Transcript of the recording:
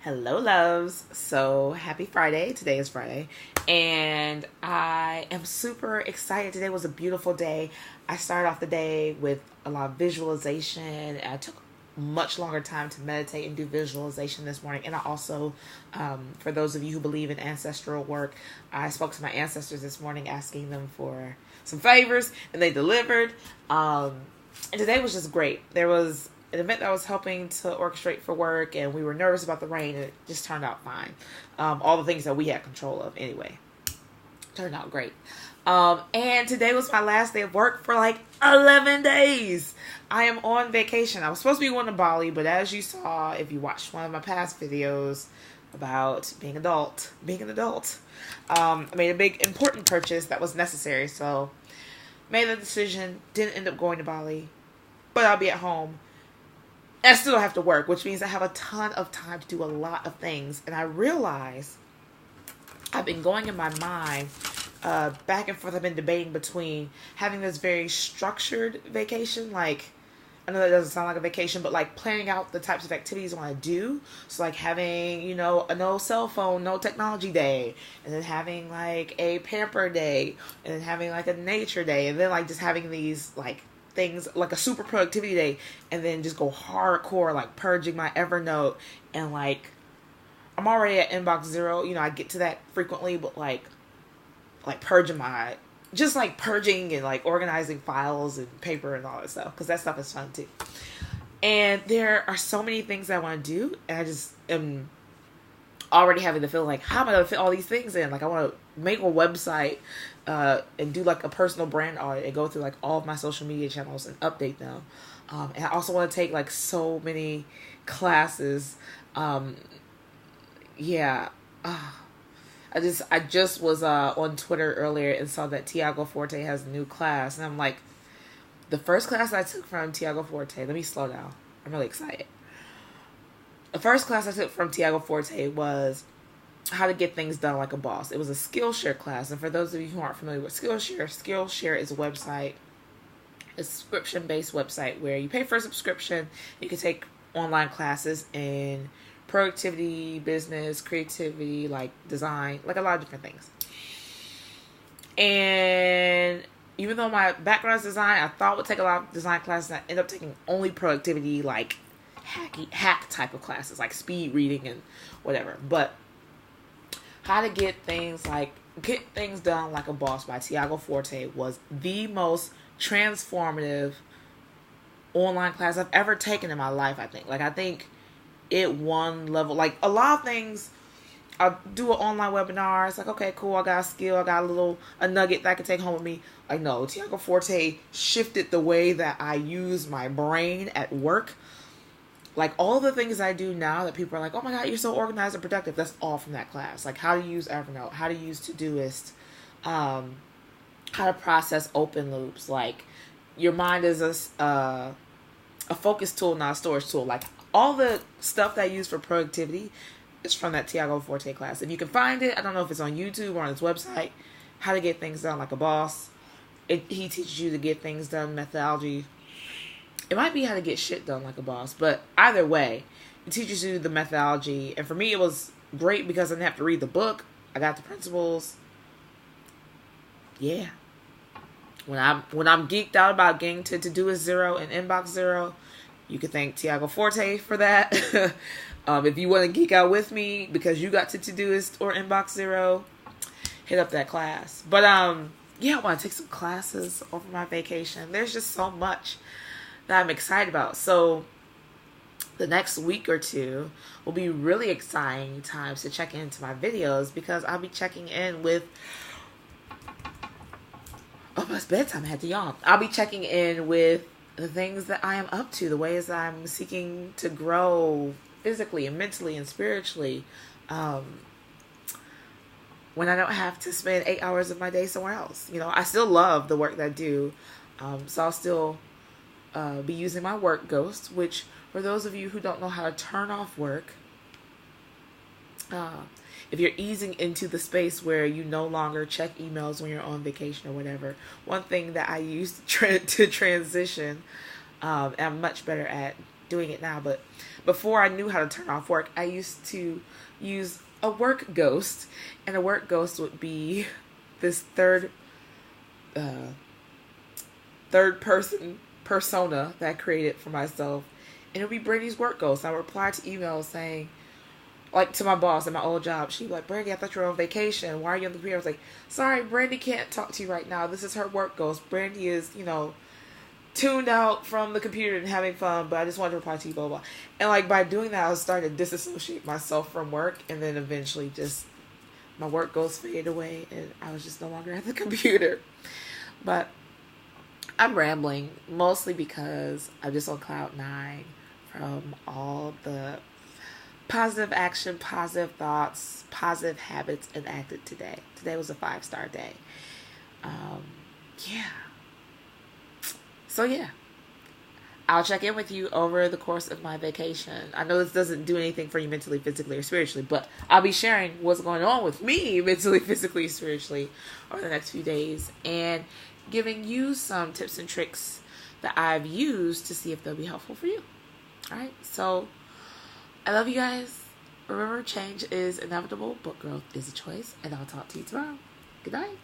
Hello, loves. So happy Friday. Today is Friday. And I am super excited. Today was a beautiful day. I started off the day with a lot of visualization. I took much longer time to meditate and do visualization this morning. And I also, for those of you who believe in ancestral work, I spoke to my ancestors this morning asking them for some favors, and they delivered. And today was just great. There was an event that I was helping to orchestrate for work, and we were nervous about the rain, and it just turned out fine. All the things that we had control of anyway turned out great. And today was my last day of work for like 11 days. I am on vacation. I was supposed to be going to Bali, but as you saw, if you watched one of my past videos about being an adult, I made a big important purchase that was necessary. So made the decision, didn't end up going to Bali, but I'll be at home. I still have to work, which means I have a ton of time to do a lot of things. And I realize I've been going in my mind back and forth. I've been debating between having this very structured vacation, like, I know that doesn't sound like a vacation, but like planning out the types of activities I want to do. So like having, a no cell phone, no technology day, and then having like a pamper day, and then having like a nature day, and then like just having these like things like a super productivity day, and then just go hardcore like purging my Evernote. And like I'm already at inbox zero. I get to that frequently, but like purging and like organizing files and paper and all that stuff, because that stuff is fun too. And there are so many things I want to do, and I just am already having to feel like, how am I going to fit all these things in? Like I want to make a website and do like a personal brand audit and go through like all of my social media channels and update them. And I also want to take like so many classes. I just was on Twitter earlier and saw that Tiago Forte has a new class, and I'm like, the first class I took from Tiago Forte, let me slow down, I'm really excited. The first class I took from Tiago Forte was how to get things done like a boss. It was a Skillshare class, and for those of you who aren't familiar with Skillshare is a website, a subscription-based website where you pay for a subscription. You can take online classes in productivity, business, creativity, like design, like a lot of different things. And even though my background is design, I thought I would take a lot of design classes, and I ended up taking only productivity, like hack type of classes, like speed reading and whatever. But how to get things done like a boss by Tiago Forte was the most transformative online class I've ever taken in my life, I think. I think it won level. Like a lot of things, I'll do an online webinar. It's like, okay, cool. I got a skill. I got a nugget that I can take home with me. Like, no, Tiago Forte shifted the way that I use my brain at work. Like all the things I do now that people are like, oh my God, you're so organized and productive. That's all from that class. Like how to use Evernote, how to use Todoist, how to process open loops. Like your mind is a focus tool, not a storage tool. Like all the stuff that I use for productivity is from that Tiago Forte class. If you can find it, I don't know if it's on YouTube or on his website, how to get things done like a boss. He teaches you to get things done, methodology. It might be how to get shit done like a boss, but either way, it teaches you the methodology. And for me, it was great because I didn't have to read the book. I got the principles. Yeah. When I'm geeked out about getting to Todoist Zero and Inbox Zero, you can thank Tiago Forte for that. If you want to geek out with me because you got to Todoist or Inbox Zero, hit up that class. But I want to take some classes over my vacation. There's just so much that I'm excited about. So the next week or two will be really exciting times to check into my videos, because I'll be checking in with, it's bedtime, I had to yawn. I'll be checking in with the things that I am up to, the ways I'm seeking to grow physically and mentally and spiritually, when I don't have to spend 8 hours of my day somewhere else. I still love the work that I do, so I'll still be using my work ghost, which for those of you who don't know how to turn off work, if you're easing into the space where you no longer check emails when you're on vacation or whatever, one thing that I use to transition, and I'm much better at doing it now, but before I knew how to turn off work, I used to use a work ghost, and a work ghost would be this third person persona that I created for myself, and it would be Brandi's work ghost. I would reply to emails saying, like, to my boss at my old job, she'd be like, Brandi, I thought you were on vacation. Why are you on the computer? I was like, sorry, Brandi can't talk to you right now. This is her work ghost. Brandi is, tuned out from the computer and having fun, but I just wanted to reply to you, blah, blah. And, like, by doing that, I was starting to disassociate myself from work, and then eventually just my work ghost faded away, and I was just no longer at the computer. But I'm rambling, mostly because I'm just on cloud 9 from all the positive action, positive thoughts, positive habits enacted today. Today was a 5-star day. Yeah. So yeah, I'll check in with you over the course of my vacation. I know this doesn't do anything for you mentally, physically, or spiritually, but I'll be sharing what's going on with me mentally, physically, spiritually over the next few days, and giving you some tips and tricks that I've used to see if they'll be helpful for you. All right, so I love you guys. Remember, change is inevitable, but growth is a choice, and I'll talk to you tomorrow. Good night.